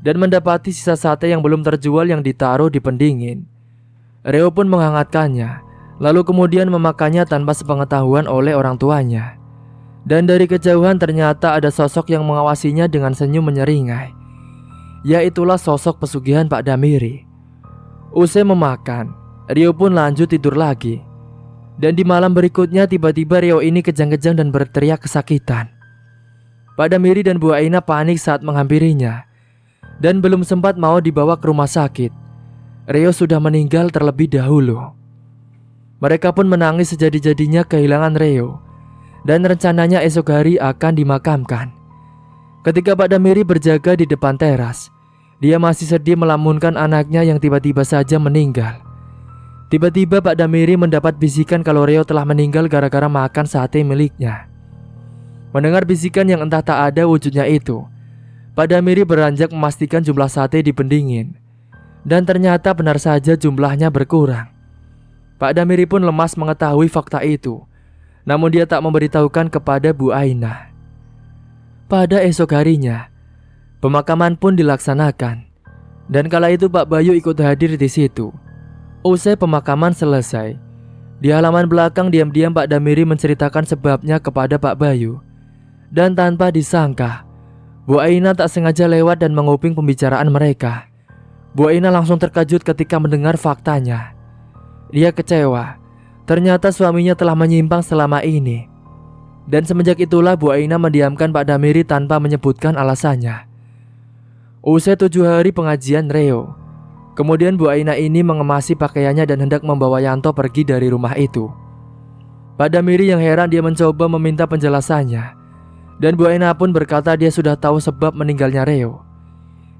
dan mendapati sisa sate yang belum terjual yang ditaruh di pendingin. Rio pun menghangatkannya, lalu kemudian memakannya tanpa sepengetahuan oleh orang tuanya. Dan dari kejauhan ternyata ada sosok yang mengawasinya dengan senyum menyeringai. Yaitulah sosok pesugihan Pak Damiri. Usai memakan, Rio pun lanjut tidur lagi. Dan di malam berikutnya tiba-tiba Rio ini kejang-kejang dan berteriak kesakitan. Pak Damiri dan Bu Aina panik saat menghampirinya dan belum sempat mau dibawa ke rumah sakit. Rio sudah meninggal terlebih dahulu. Mereka pun menangis sejadi-jadinya kehilangan Rio dan rencananya esok hari akan dimakamkan. Ketika Pak Damiri berjaga di depan teras, dia masih sedih melamunkan anaknya yang tiba-tiba saja meninggal. Tiba-tiba Pak Damiri mendapat bisikan kalau Rio telah meninggal gara-gara makan sate miliknya. Mendengar bisikan yang entah tak ada wujudnya itu, Pak Damiri beranjak memastikan jumlah sate di pendingin. Dan ternyata benar saja jumlahnya berkurang. Pak Damiri pun lemas mengetahui fakta itu, namun dia tak memberitahukan kepada Bu Aina. Pada esok harinya, pemakaman pun dilaksanakan. Dan kala itu Pak Bayu ikut hadir di situ. Usai pemakaman selesai, di halaman belakang diam-diam Pak Damiri menceritakan sebabnya kepada Pak Bayu. Dan tanpa disangka, Bu Aina tak sengaja lewat dan menguping pembicaraan mereka. Bu Aina langsung terkejut ketika mendengar faktanya. Dia kecewa, ternyata suaminya telah menyimpang selama ini. Dan semenjak itulah Bu Aina mendiamkan Pak Damiri tanpa menyebutkan alasannya. Usai 7 hari pengajian Rio, kemudian Bu Aina ini mengemasi pakaiannya dan hendak membawa Yanto pergi dari rumah itu. Pak Damiri yang heran dia mencoba meminta penjelasannya. Dan Bu Aina pun berkata dia sudah tahu sebab meninggalnya Rio.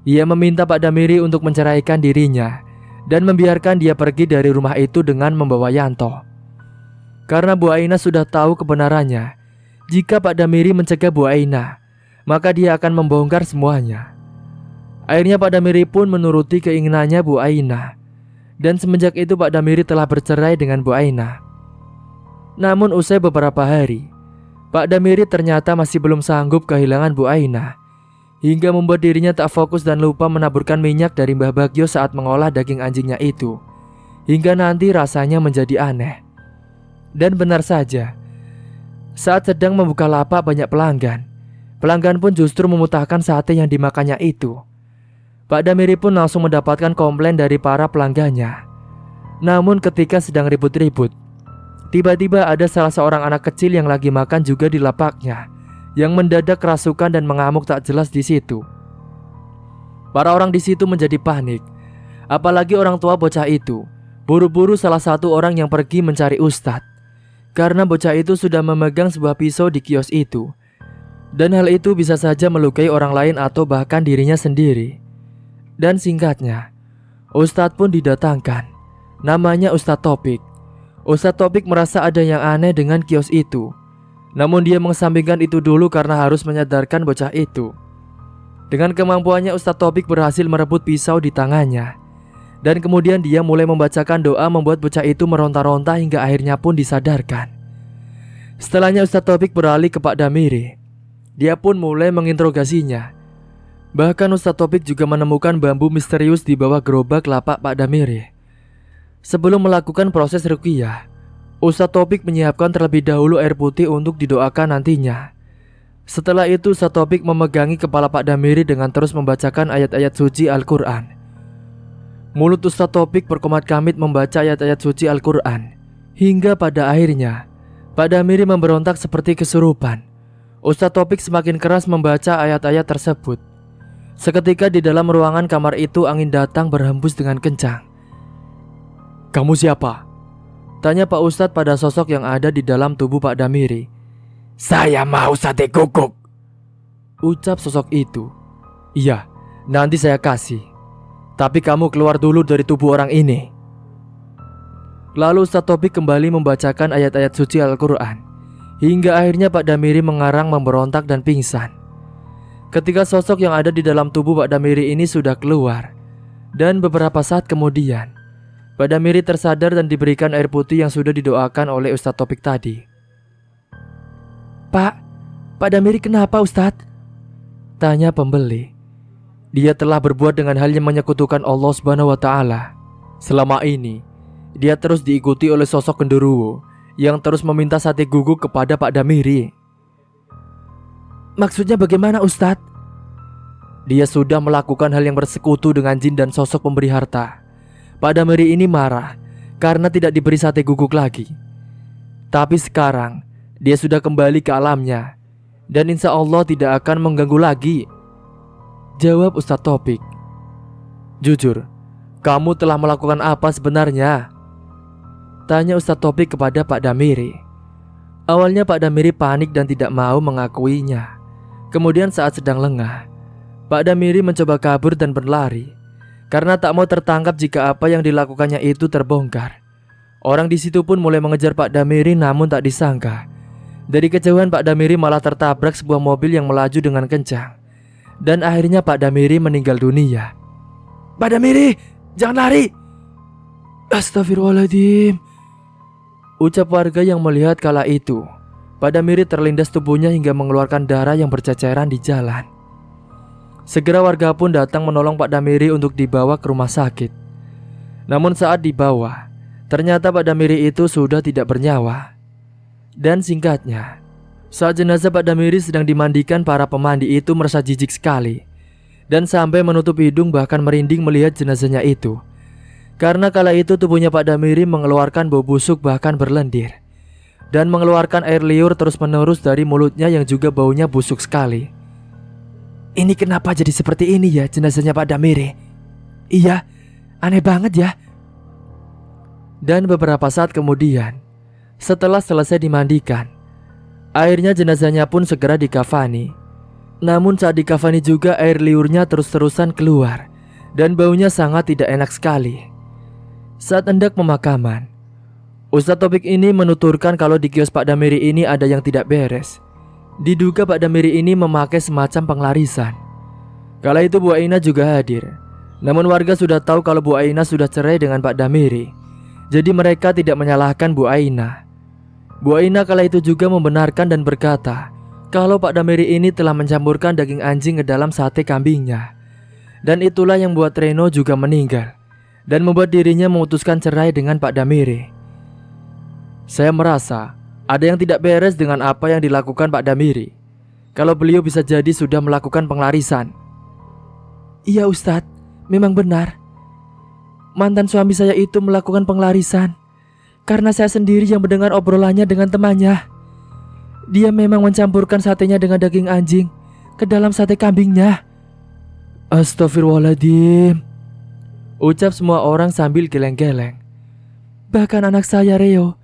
Ia meminta Pak Damiri untuk menceraikan dirinya dan membiarkan dia pergi dari rumah itu dengan membawa Yanto. Karena Bu Aina sudah tahu kebenarannya, jika Pak Damiri mencegah Bu Aina, maka dia akan membongkar semuanya. Akhirnya Pak Damiri pun menuruti keinginannya Bu Aina. Dan semenjak itu Pak Damiri telah bercerai dengan Bu Aina. Namun usai beberapa hari, Pak Damiri ternyata masih belum sanggup kehilangan Bu Aina, hingga membuat dirinya tak fokus dan lupa menaburkan minyak dari Mbah Bagio saat mengolah daging anjingnya itu, hingga nanti rasanya menjadi aneh. Dan benar saja, saat sedang membuka lapak banyak pelanggan, pelanggan pun justru memutahkan sate yang dimakannya itu. Pak Damiri pun langsung mendapatkan komplain dari para pelanggannya. Namun ketika sedang ribut-ribut, tiba-tiba ada salah seorang anak kecil yang lagi makan juga di lapaknya, yang mendadak kerasukan dan mengamuk tak jelas di situ. Para orang di situ menjadi panik, apalagi orang tua bocah itu. Buru-buru salah satu orang yang pergi mencari ustadz, karena bocah itu sudah memegang sebuah pisau di kios itu, dan hal itu bisa saja melukai orang lain atau bahkan dirinya sendiri. Dan singkatnya, ustadz pun didatangkan. Namanya Ustadz Topik. Ustadz Topik merasa ada yang aneh dengan kios itu. Namun dia mengesampingkan itu dulu karena harus menyadarkan bocah itu. Dengan kemampuannya Ustadz Topik berhasil merebut pisau di tangannya. Dan kemudian dia mulai membacakan doa membuat bocah itu meronta-ronta hingga akhirnya pun disadarkan. Setelahnya Ustadz Topik beralih ke Pak Damiri. Dia pun mulai menginterogasinya. Bahkan Ustadz Topik juga menemukan bambu misterius di bawah gerobak lapak Pak Damiri. Sebelum melakukan proses ruqyah, Ustadz Topik menyiapkan terlebih dahulu air putih untuk didoakan nantinya. Setelah itu Ustadz Topik memegangi kepala Pak Damiri dengan terus membacakan ayat-ayat suci Al-Quran. Mulut Ustadz Topik berkomat-kamit membaca ayat-ayat suci Al-Quran, hingga pada akhirnya Pak Damiri memberontak seperti kesurupan. Ustadz Topik semakin keras membaca ayat-ayat tersebut. Seketika di dalam ruangan kamar itu angin datang berhembus dengan kencang. "Kamu siapa?" tanya Pak Ustadz pada sosok yang ada di dalam tubuh Pak Damiri. "Saya mau sate guguk," ucap sosok itu. "Iya, nanti saya kasih. Tapi kamu keluar dulu dari tubuh orang ini." Lalu Ustadz Topik kembali membacakan ayat-ayat suci Al-Quran, hingga akhirnya Pak Damiri mengarang, memberontak dan pingsan. Ketika sosok yang ada di dalam tubuh Pak Damiri ini sudah keluar, dan beberapa saat kemudian Pak Damiri tersadar dan diberikan air putih yang sudah didoakan oleh Ustadz Topik tadi. Pak Damiri kenapa Ustadz?" tanya pembeli. Dia telah berbuat dengan hal yang menyekutukan Allah Subhanahu wa Ta'ala. Selama ini dia terus diikuti oleh sosok genderuwo yang terus meminta sate guguk kepada Pak Damiri. "Maksudnya bagaimana Ustadz?" "Dia sudah melakukan hal yang bersekutu dengan jin dan sosok pemberi harta. Pak Damiri ini marah karena tidak diberi sate guguk lagi. Tapi sekarang dia sudah kembali ke alamnya, dan insya Allah tidak akan mengganggu lagi," jawab Ustadz Topik. "Jujur, kamu telah melakukan apa sebenarnya?" tanya Ustadz Topik kepada Pak Damiri. Awalnya Pak Damiri panik dan tidak mau mengakuinya. Kemudian saat sedang lengah, Pak Damiri mencoba kabur dan berlari karena tak mau tertangkap jika apa yang dilakukannya itu terbongkar. Orang di situ pun mulai mengejar Pak Damiri, namun tak disangka dari kejauhan Pak Damiri malah tertabrak sebuah mobil yang melaju dengan kencang. Dan akhirnya Pak Damiri meninggal dunia. "Pak Damiri, jangan lari!" "Astagfirullahaladzim," ucap warga yang melihat kala itu. Pak Damiri terlindas tubuhnya hingga mengeluarkan darah yang berceceran di jalan. Segera warga pun datang menolong Pak Damiri untuk dibawa ke rumah sakit. Namun saat dibawa, ternyata Pak Damiri itu sudah tidak bernyawa. Dan singkatnya, saat jenazah Pak Damiri sedang dimandikan, para pemandi itu merasa jijik sekali dan sampai menutup hidung, bahkan merinding melihat jenazahnya itu. Karena kala itu tubuhnya Pak Damiri mengeluarkan bau busuk bahkan berlendir, dan mengeluarkan air liur terus-menerus dari mulutnya yang juga baunya busuk sekali. "Ini kenapa jadi seperti ini ya jenazahnya Pak Damiri? Iya, aneh banget ya." Dan beberapa saat kemudian, setelah selesai dimandikan, akhirnya jenazahnya pun segera dikafani. Namun saat dikafani juga air liurnya terus-terusan keluar dan baunya sangat tidak enak sekali. Saat hendak pemakaman, Ustadz Topik ini menuturkan kalau di kios Pak Damiri ini ada yang tidak beres. Diduga Pak Damiri ini memakai semacam penglarisan. Kala itu Bu Aina juga hadir. Namun warga sudah tahu kalau Bu Aina sudah cerai dengan Pak Damiri, jadi mereka tidak menyalahkan Bu Aina. Bu Aina kala itu juga membenarkan dan berkata kalau Pak Damiri ini telah mencampurkan daging anjing ke dalam sate kambingnya. Dan itulah yang membuat Reno juga meninggal dan membuat dirinya memutuskan cerai dengan Pak Damiri. Saya merasa ada yang tidak beres dengan apa yang dilakukan Pak Damiri. Kalau beliau bisa jadi sudah melakukan penglarisan. "Iya Ustadz, memang benar. Mantan suami saya itu melakukan penglarisan karena saya sendiri yang mendengar obrolannya dengan temannya. Dia memang mencampurkan satenya dengan daging anjing ke dalam sate kambingnya." "Astagfirullahaladzim," ucap semua orang sambil geleng-geleng. "Bahkan anak saya Reo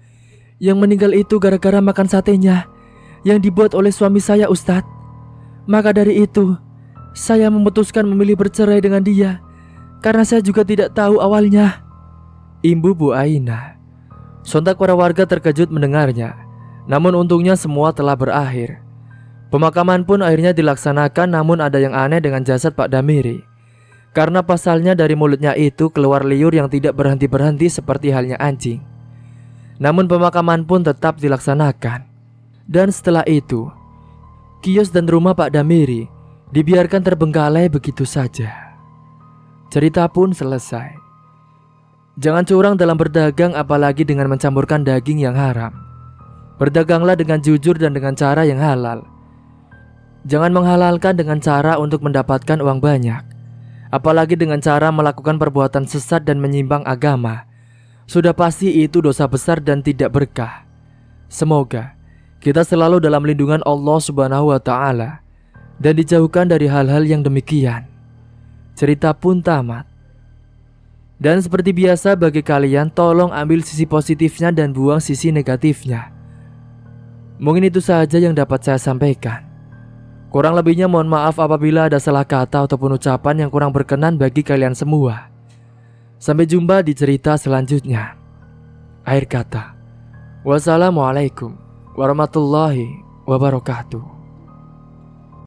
yang meninggal itu gara-gara makan satenya yang dibuat oleh suami saya Ustadz. Maka dari itu saya memutuskan memilih bercerai dengan dia karena saya juga tidak tahu awalnya," imbu Bu Aina. Sontak para warga terkejut mendengarnya. Namun untungnya semua telah berakhir. Pemakaman pun akhirnya dilaksanakan. Namun ada yang aneh dengan jasad Pak Damiri, karena pasalnya dari mulutnya itu keluar liur yang tidak berhenti-berhenti seperti halnya anjing. Namun pemakaman pun tetap dilaksanakan. Dan setelah itu, kios dan rumah Pak Damiri dibiarkan terbengkalai begitu saja. Cerita pun selesai. Jangan curang dalam berdagang, apalagi dengan mencampurkan daging yang haram. Berdaganglah dengan jujur dan dengan cara yang halal. Jangan menghalalkan dengan cara untuk mendapatkan uang banyak, apalagi dengan cara melakukan perbuatan sesat dan menyimpang agama. Sudah pasti itu dosa besar dan tidak berkah. Semoga kita selalu dalam lindungan Allah Subhanahu wa Ta'ala dan dijauhkan dari hal-hal yang demikian. cerita pun tamat. Dan seperti biasa bagi kalian, tolong ambil sisi positifnya dan buang sisi negatifnya. Mungkin itu saja yang dapat saya sampaikan. Kurang lebihnya mohon maaf apabila ada salah kata ataupun ucapan yang kurang berkenan bagi kalian semua. Sampai jumpa di cerita selanjutnya. Akhir kata, wassalamualaikum warahmatullahi wabarakatuh.